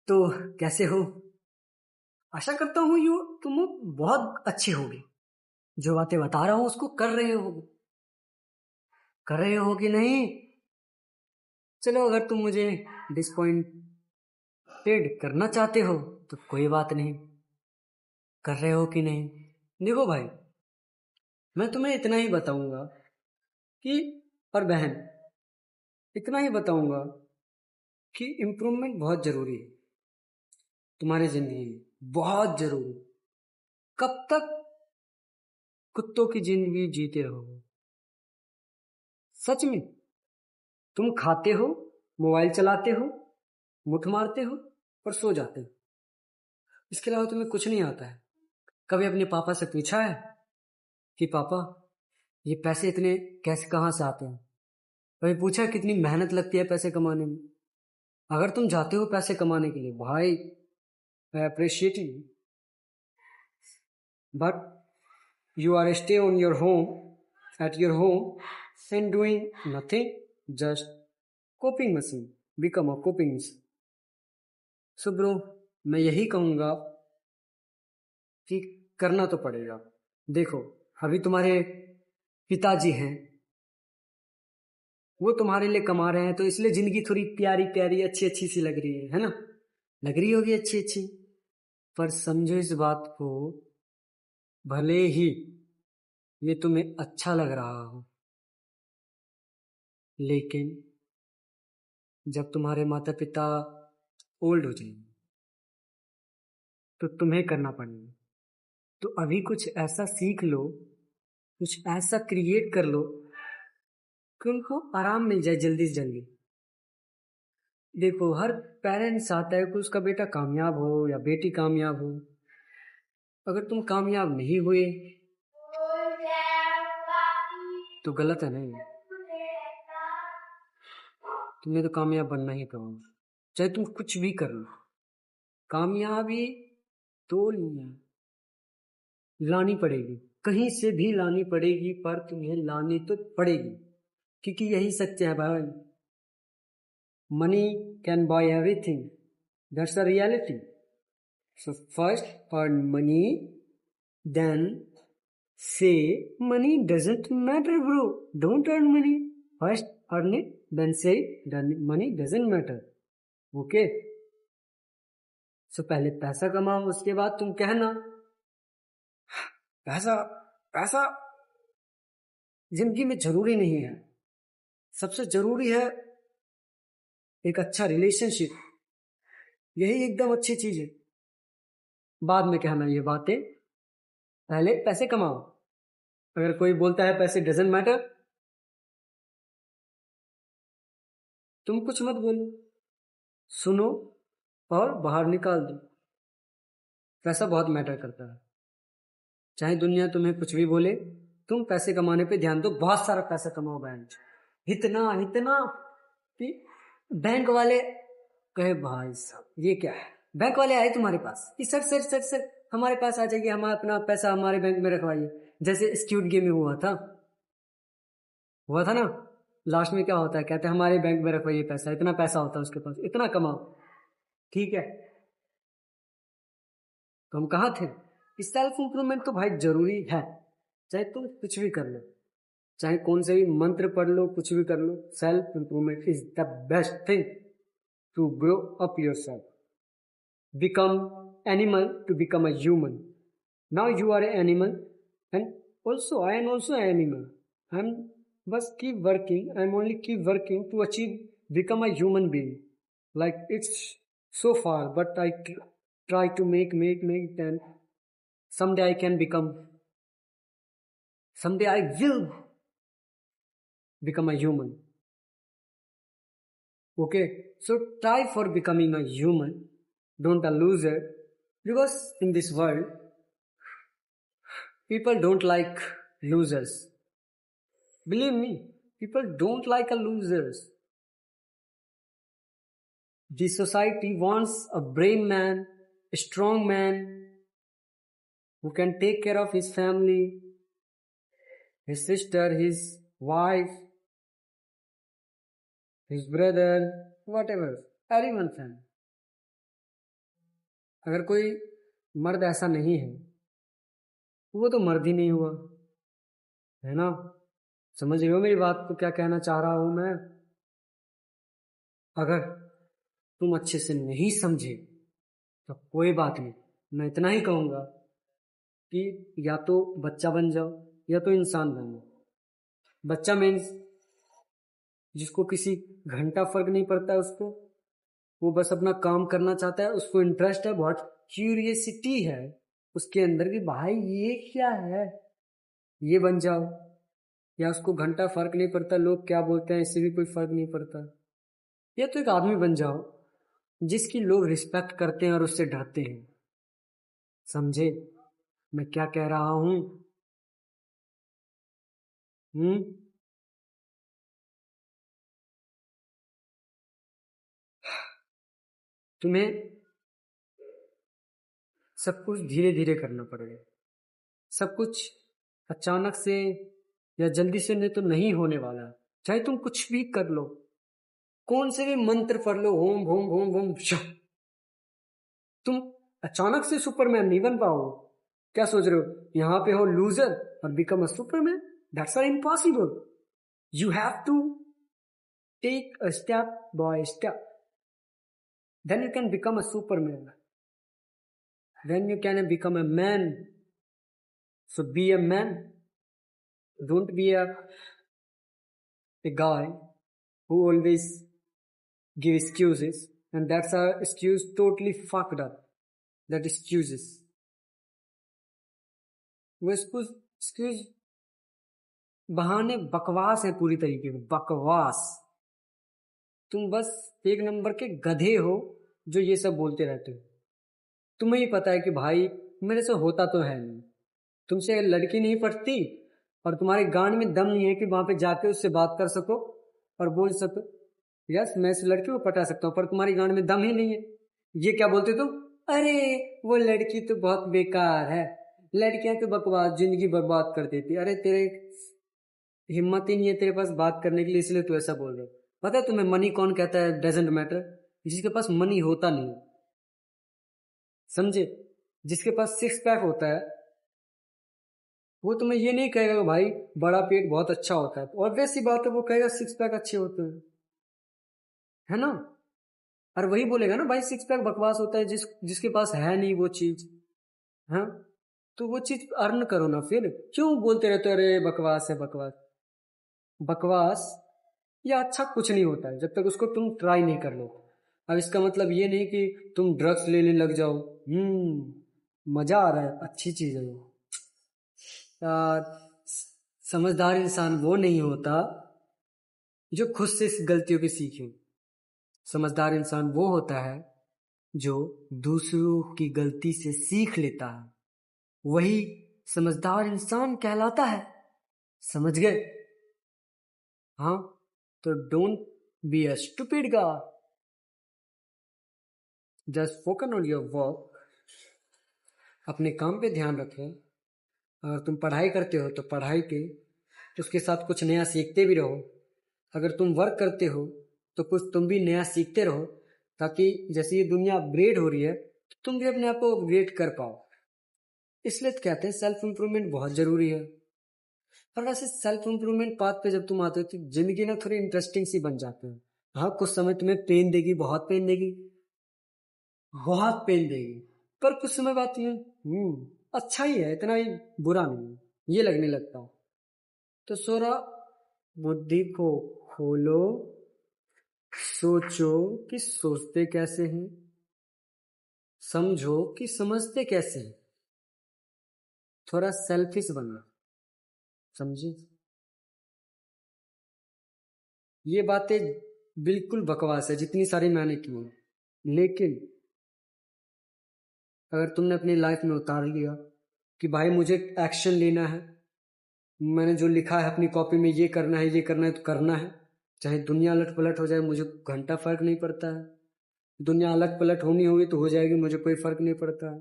तो कैसे हो? आशा करता हूँ तुम बहुत अच्छे होगे। जो बातें बता रहा हूँ उसको कर रहे हो कि नहीं? चलो, अगर तुम मुझे डिसपॉइंटेड करना चाहते हो तो कोई बात नहीं। कर रहे हो कि नहीं? देखो भाई, मैं तुम्हें इतना ही बताऊंगा कि, और बहन, इतना ही बताऊंगा कि इम्प्रूवमेंट बहुत जरूरी है तुम्हारी जिंदगी में, बहुत जरूरी। कब तक कुत्तों की जिंदगी जीते रहोगे? सच में तुम खाते हो, मोबाइल चलाते हो, मुठ मारते हो और सो जाते हो। इसके अलावा तुम्हें कुछ नहीं आता है। कभी अपने पापा से पूछा है कि पापा, ये पैसे इतने कैसे, कहाँ से आते हैं? कभी पूछा है कितनी मेहनत लगती है पैसे कमाने में? अगर तुम जाते हो पैसे कमाने के लिए, भाई, I appreciate you, but you are stay on your home at your home and doing nothing, just coping machine, become a coping machine. So bro, मैं यही कहूँगा कि करना तो पड़ेगा। देखो, अभी तुम्हारे पिताजी हैं, वो तुम्हारे लिए कमा रहे हैं, तो इसलिए जिंदगी थोड़ी प्यारी प्यारी अच्छी अच्छी सी लग रही है ना? लग रही होगी अच्छी अच्छी। पर समझो इस बात को, भले ही ये तुम्हें अच्छा लग रहा हो, लेकिन जब तुम्हारे माता पिता ओल्ड हो जाएंगे तो तुम्हें करना पड़ेगा। तो अभी कुछ ऐसा सीख लो, कुछ ऐसा क्रिएट कर लो कि उनको आराम मिल जाए जल्दी से जल्दी। देखो, हर पेरेंट्स चाहता है कि उसका बेटा कामयाब हो या बेटी कामयाब हो। अगर तुम कामयाब नहीं हुए तो गलत है नहीं? तुम्हें तो कामयाब बनना ही पड़ेगा, चाहे तुम कुछ भी कर लो। कामयाबी तो लानी पड़ेगी, कहीं से भी लानी पड़ेगी, पर तुम्हें लानी तो पड़ेगी, क्योंकि यही सत्य है भाई। Money can buy everything, that's a reality. So first earn money, then say money doesn't matter bro, don't earn money, first earn it, then say money doesn't matter. Okay? So पहले पैसा कमाओ, उसके बाद तुम कहना पैसा पैसा जिंदगी में जरूरी नहीं है। सबसे जरूरी है एक अच्छा रिलेशनशिप, यही एकदम अच्छी चीज है। बाद में कहना ये बातें, पहले पैसे कमाओ। अगर कोई बोलता है पैसे डजंट मैटर, तुम कुछ मत बोलो, सुनो और बाहर निकाल दो। पैसा बहुत मैटर करता है, चाहे दुनिया तुम्हें कुछ भी बोले, तुम पैसे कमाने पे ध्यान दो, बहुत सारा पैसा कमाओ। बैंक इतना इतना कि बैंक वाले कहे भाई साहब ये क्या है। बैंक वाले आए तुम्हारे पास कि सर सर सर सर हमारे पास आ जाइए, हम अपना पैसा हमारे बैंक में रखवाइए। जैसे स्क्यूड गेम में हुआ था ना, लास्ट में क्या होता है, कहते हैं हमारे बैंक में रखवाइए पैसा, इतना पैसा होता है उसके पास, इतना कमाओ। ठीक है, तो हम कहाँ थे? इस सेल्फ इंप्रूवमेंट तो भाई जरूरी है, चाहे तुम कुछ भी कर लो, चाहे कौन से भी मंत्र पढ़ लो, कुछ भी कर लो। Self improvement is the best thing to grow up your self, become animal to become a human. Now you are an animal and also I am also an animal. I'm just keep working, I'm only keep working to achieve become a human being. Like it's so far, but I try to make and someday I can become, someday I will become a human. Okay, so try for becoming a human, don't a loser, because in this world people don't like losers. Believe me, people don't like a losers. The society wants a brave man, a strong man who can take care of his family, his sister, his wife, his brother, whatever, everyone's family. अगर कोई मर्द ऐसा नहीं है, वो तो मर्द ही नहीं हुआ, है ना? समझ रहे हो मेरी बात को, क्या कहना चाह रहा हूं मैं? अगर तुम अच्छे से नहीं समझे तो कोई बात नहीं, मैं इतना ही कहूंगा कि या तो बच्चा बन जाओ या तो इंसान बन जाओ। बच्चा मीन्स जिसको किसी घंटा फर्क नहीं पड़ता है उसको, वो बस अपना काम करना चाहता है, उसको इंटरेस्ट है, बहुत क्यूरियसिटी है उसके अंदर कि भाई ये क्या है, ये बन जाओ। या उसको घंटा फर्क नहीं पड़ता लोग क्या बोलते हैं, इससे भी कोई फर्क नहीं पड़ता। या तो एक आदमी बन जाओ जिसकी लोग रिस्पेक्ट करते हैं और उससे डरते हैं। समझे मैं क्या कह रहा हूं? हम्म। तुम्हें सब कुछ धीरे धीरे करना पड़ेगा। सब कुछ अचानक से या जल्दी से नहीं तो नहीं होने वाला। चाहे तुम कुछ भी कर लो, कौन से भी मंत्र पढ़ लो, ओम भूम भूम भूम शह, तुम अचानक से सुपरमैन नहीं बन पाओ। क्या सोच रहे हो यहां पे हो लूजर और become a superman? That's are impossible. You have to take a step by step, then you can become a superman, then you can become a man. So be a man, don't be a guy who always give excuses, and that's a excuse totally fucked up. That excuses, वो excuse बहाने बकवास है, पूरी तरीके से बकवास। तुम बस एक नंबर के गधे हो जो ये सब बोलते रहते हो। तुम्हें ही पता है कि भाई मेरे से होता तो है नहीं, तुमसे लड़की नहीं पटती और तुम्हारे गांड में दम नहीं है कि वहां पे जाके उससे बात कर सको और बोल सको यस मैं इस लड़की को पटा सकता हूँ, पर तुम्हारी गांड में दम ही नहीं है। ये क्या बोलते तुम? अरे वो लड़की तो बहुत बेकार है, लड़कियां तो बकवास, जिंदगी बर्बाद कर देती। अरे तेरे हिम्मत ही नहीं है तेरे पास बात करने के लिए, इसलिए तू ऐसा बोल रहा है। पता है तुम्हें मनी कौन कहता है? Doesn't matter. जिसके पास मनी होता नहीं, समझे? जिसके पास सिक्स पैक होता है वो तुम्हें ये नहीं कहेगा भाई बड़ा पेट बहुत अच्छा होता है, और वैसी बात है वो कहेगा सिक्स पैक अच्छे होते हैं, है ना? और वही बोलेगा ना भाई सिक्स पैक बकवास होता है जिसके पास है नहीं वो चीज। हाँ, तो वो चीज अर्न करो ना, फिर क्यों बोलते रहते हो अरे बकवास है बकवास? बकवास या अच्छा कुछ नहीं होता है जब तक उसको तुम ट्राई नहीं कर लो। अब इसका मतलब ये नहीं कि तुम ड्रग्स लेने लग जाओ। मजा आ रहा है, अच्छी चीज है वो यार। समझदार इंसान वो नहीं होता जो खुद से इस गलतियों की सीखे। समझदार इंसान वो होता है जो दूसरों की गलती से सीख लेता है, वही समझदार इंसान कहलाता है। समझ गए? हाँ, तो don't be a stupid guy, just focus on your work. अपने काम पे ध्यान रखें। अगर तुम पढ़ाई करते हो तो पढ़ाई के उसके साथ कुछ नया सीखते भी रहो। अगर तुम वर्क करते हो तो कुछ तुम भी नया सीखते रहो, ताकि जैसे ये दुनिया अपग्रेड हो रही है तो तुम भी अपने आप को अपग्रेड कर पाओ। इसलिए तो कहते हैं सेल्फ इंप्रूवमेंट बहुत जरूरी है। और वैसे सेल्फ इंप्रूवमेंट पाथ पे जब तुम आते हो तो जिंदगी ना थोड़ी इंटरेस्टिंग सी बन जाती है। हाँ, कुछ समय तुम्हें पेन देगी, बहुत पेन देगी, बहुत पेन देगी, पर कुछ समय बाद तुम्हें अच्छा ही है, इतना ही बुरा नहीं है, ये लगने लगता हो। तो सोरा बुद्धि को खोलो, सोचो कि सोचते कैसे हैं, समझो कि समझते कैसे हैं, थोड़ा सेल्फिश बनो। समझे? ये बातें बिल्कुल बकवास है जितनी सारी मैंने की हैं, लेकिन अगर तुमने अपनी लाइफ में उतार लिया कि भाई मुझे एक्शन लेना है, मैंने जो लिखा है अपनी कॉपी में ये करना है ये करना है तो करना है, चाहे दुनिया अलट पलट हो जाए मुझे घंटा फर्क नहीं पड़ता है। दुनिया अलट पलट होनी होगी तो हो जाएगी, मुझे कोई फर्क नहीं पड़ता है।